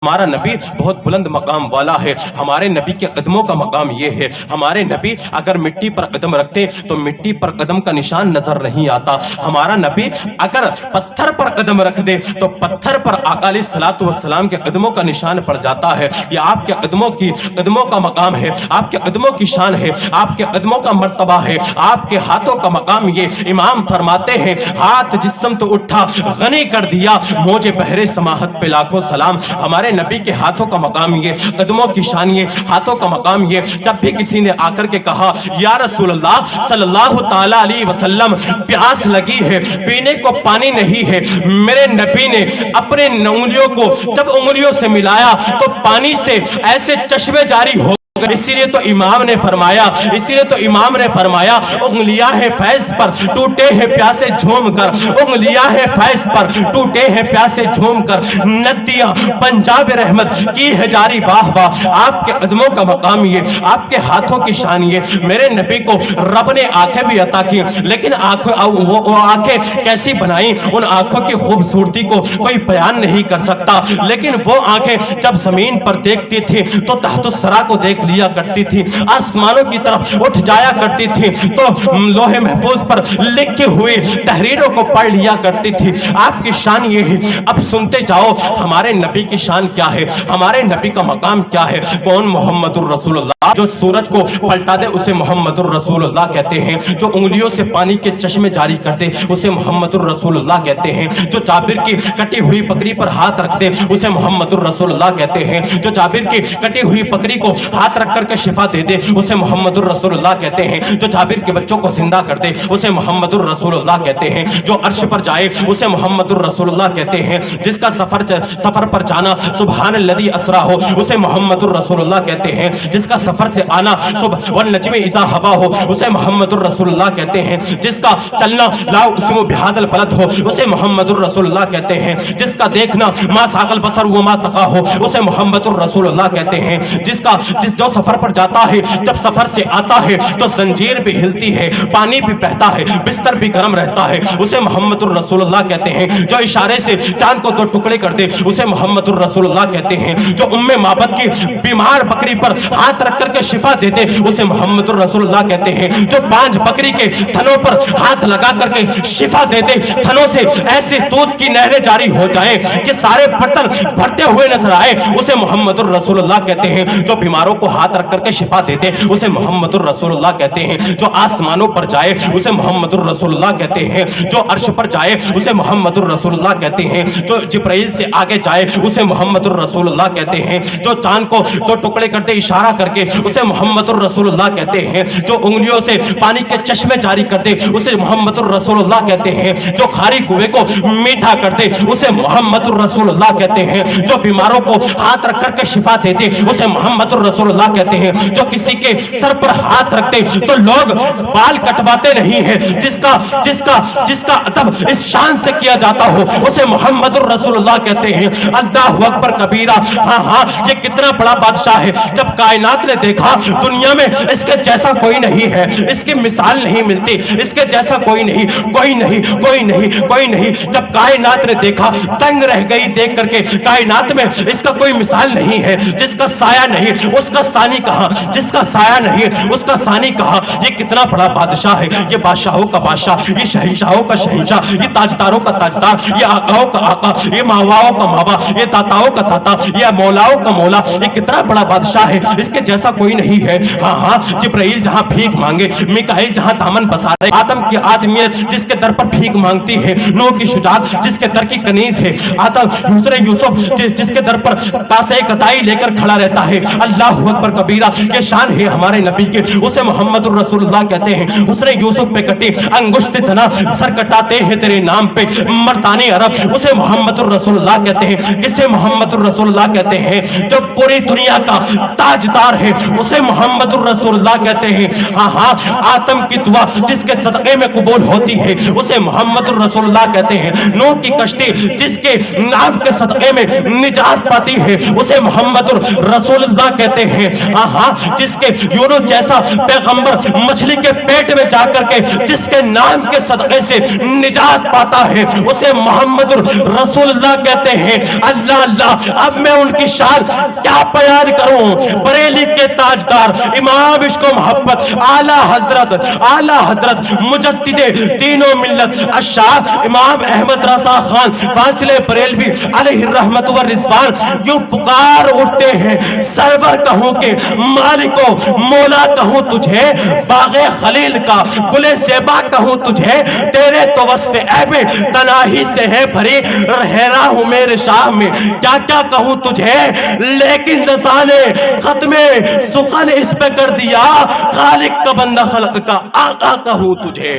ہمارا نبی بہت بلند مقام والا ہے. ہمارے نبی کے قدموں کا مقام یہ ہے. ہمارے نبی اگر مٹی پر قدم رکھتے تو مٹی پر قدم کا نشان نظر نہیں آتا. ہمارا نبی اگر پتھر پر قدم رکھ دے تو پتھر پر آقا علیہ الصلوۃ والسلام کے قدموں کا نشان پڑ جاتا ہے. یہ آپ کے قدموں کا مقام ہے, آپ کے قدموں کی شان ہے, آپ کے قدموں کا مرتبہ ہے, آپ کے ہاتھوں کا مقام. یہ امام فرماتے ہیں ہاتھ جس سمت اٹھا غنی کر دیا موجے بحر سماحت پہ لاکھوں سلام. ہمارے نبی کے ہاتھوں کا مقام یہ, قدموں کی شان یہ, ہاتھوں کا مقام یہ. جب بھی کسی نے آ کر کے کہا یا رسول اللہ صلی اللہ تعالی علیہ وسلم پیاس لگی ہے, پینے کو پانی نہیں ہے, میرے نبی نے اپنے انگلیوں کو جب انگلیوں سے ملایا تو پانی سے ایسے چشمے جاری ہو. اسی لیے تو امام نے فرمایا انگلیاں ہیں فیض پر ٹوٹے ہیں پیاسے جھوم کر, انگلیاں ہیں فیض پر ٹوٹے ہیں پیاسے جھوم کر, ندیاں پنجاب رحمت کی ہے جاری واہ واہ. آپ کے قدموں کا مقام یہ, آپ کے ہاتھوں کی شان یہ. میرے نبی کو رب نے آنکھیں بھی عطا کی, لیکن وہ آنکھیں کیسی بنائیں, ان آنکھوں کی خوبصورتی کو کوئی بیان نہیں کر سکتا. لیکن وہ آنکھیں جب زمین پر دیکھتی تھی تو تحت الثری کو دیکھ لیا کرتی تھی, آسمانوں کی طرف اٹھ جایا کرتی تھی تو لوح محفوظ پر لکھی ہوئی تحریروں کو پڑھ لیا کرتی تھی. آپ کی شان یہ ہے. اب سنتے جاؤ ہمارے نبی کی شان کیا ہے, ہمارے نبی کا مقام کیا ہے. کون محمد الرسول اللہ, جو سورج کو پلٹا دے اسے محمد الرسول اللہ کہتے ہیں. جو انگلیوں سے پانی کے چشمے جاری کر دے اسے محمد الرسول اللہ کہتے ہیں. جو جابر کی کٹی ہوئی بکری پر ہاتھ رکھ دے اسے محمد الرسول اللہ کہتے ہیں. جو جابر کی کٹی ہوئی بکری کو ہاتھ رکھ کر کے شفا دے دے اسے محمد الرسول اللہ کہتے ہیں. جو جابر کے بچوں کو زندہ کر دے اسے محمد الرسول اللہ کہتے ہیں. جو عرش پر جائے اسے محمد الرسول اللہ کہتے ہیں. جس کا سفر پر جانا سبحان الذی اسرا ہو اسے محمد الرسول اللہ کہتے ہیں. جس کا سفر سے آنا والنجم اذا ہوا ہو اسے محمد الرسول اللہ کہتے ہیں. جس کا چلنا لا اقسم بہذا البلد ہو اسے محمد الرسول اللہ کہتے ہیں. جس کا دیکھنا ما ساغ البصر وما طغى ہو اسے محمد الرسول اللہ کہتے ہیں. جو سفر پر جاتا ہے جب سفر سے آتا ہے تو زنجیر بھی ہلتی ہے, پانی بھی بہتا ہے, بستر بھی گرم رہتا ہے اسے محمد الرسول اللہ کہتے ہیں. جو اشارے سے چاند کو دو ٹکڑے کر دے اسے محمد الرسول اللہ کہتے ہیں. جو معبد کی بیمار بکری پر ہاتھ رکھ کر کے شفا دے دے اسے محمد الرسول اللہ کہتے ہیں. جو پانچ بکری کے تھنوں پر ہاتھ لگا کر کے شفا دے دے, تھنوں سے ایسے دودھ کی نہریں جاری ہو جائیں کہ سارے برتن بھرتے ہوئے نظر آئے اسے محمد الرسول اللہ کہتے ہیں. جو بیماروں کو ہاتھ رکھ کر کے شفا دیتے اسے محمد الرسول اللہ کہتے ہیں. جو آسمانوں پر جائے اسے محمد الرسول اللہ کہتے ہیں. جو عرش پر جائے اسے محمد الرسول اللہ کہتے ہیں. جو جبرائیل سے آگے جائے اسے محمد الرسول اللہ کہتے ہیں. جو چاند کو دو ٹکڑے کرتے اشارہ کر کے اسے محمد الرسول اللہ کہتے ہیں. جو انگلیوں سے پانی کے چشمے جاری کر دے اسے محمد الرسول اللہ کہتے ہیں. جو خالی کنویں کو میٹھا کر دے اسے محمد الرسول اللہ کہتے ہیں. جو بیماروں کو ہاتھ رکھ کر کے شفا دیتے اسے محمد الرسول اللہ کہتے ہیں. جو کسی کے سر پر ہاتھ رکھتے تو لوگ بال کٹواتے نہیں ہیں, جس کا ادب اس شان سے کیا جاتا ہو اسے محمد الرسول اللہ کہتے ہیں. اللہ اکبر کبیرہ. ہاں یہ کتنا بڑا بادشاہ ہے. جب کائنات نے دیکھا دنیا میں اس کے جیسا کوئی نہیں ہے, اس کی مثال نہیں ملتی, اس کے جیسا کوئی نہیں. جب کائنات نے دیکھا تنگ رہ گئی دیکھ کر کے, کائنات میں اس کا کوئی مثال نہیں ہے. جس کا سایہ نہیں اس کا ثانی کہاں, جس کا سایہ نہیں اس کا ثانی کہاں. یہ کتنا بڑا بادشاہ ہے. یہ بادشاہوں کا بادشاہ, یہ شہنشاہوں کا شہنشاہ, یہ تاجداروں کا تاجدار, یہ آقاؤں کا آقا, یہ ماواؤں کا ماوا, یہ داتاؤں کا داتا, یہ مولاؤں کا مولا. یہ کتنا بڑا بادشاہ ہے, اس کے جیسا کوئی نہیں ہے. ہاں جبرائیل جہاں بھیک مانگے, میکائیل جہاں دامن بسارے, آدم کی آدمیت جس کے در پر بھیک مانگتی ہے, نوح کی شجاعت جس کے در کی کنیز ہے, آدم یوسف جس کے در پر کاسے کتائی لے کر کھڑا رہتا ہے. اللہ اکبر کبیرہ. یہ شان ہے ہمارے نبی کے, اسے محمد الرسول اللہ کہتے ہیں. اس نے یوسف پہ کٹی انگشت تنا, سر کٹاتے ہیں تیرے نام پہ مردانی عرب, اسے محمد الرسول اللہ کہتے ہیں. کسے محمد الرسول اللہ کہتے ہیں؟ جو پوری دنیا کا تاجدار ہے اسے محمد الرسول اللہ کہتے ہیں. ہاں آدم کی دعا جس کے صدقے میں قبول ہوتی ہے اسے محمد الرسول اللہ کہتے ہیں. نوح کی کشتی جس کے نام کے صدقے میں نجات پاتی ہے اسے محمد الرسول اللہ کہتے ہیں. ہاں ہاں جس کے یونس جیسا پیغمبر مچھلی کے پیٹ میں جا کر کے جس کے نام کے صدقے سے نجات پاتا ہے اسے محمد رسول اللہ کہتے ہیں۔ اللہ اللہ، اب میں ان کی شان کیا بیان کروں؟ بریلی کے تاجدار امام عشق و محبت اعلی حضرت مجدد دین و ملت الشاہ امام احمد رضا خان فاضل بریلوی علیہ الرحمت والرضوان یوں پکار اٹھتے ہیں، سرور کہوں کہ مالک و مولا کہوں تجھے، باغ خلیل کا گل زیبا کہوں تجھے، تیرے تو وصف عیب تناہی سے ہے بھری، رہنا ہوں میرے شاہ میں کیا کیا کہوں تجھے، لیکن رضا نے ختم سخن اس پہ کر دیا، خالق کا بندہ خلق کا آقا کہوں تجھے۔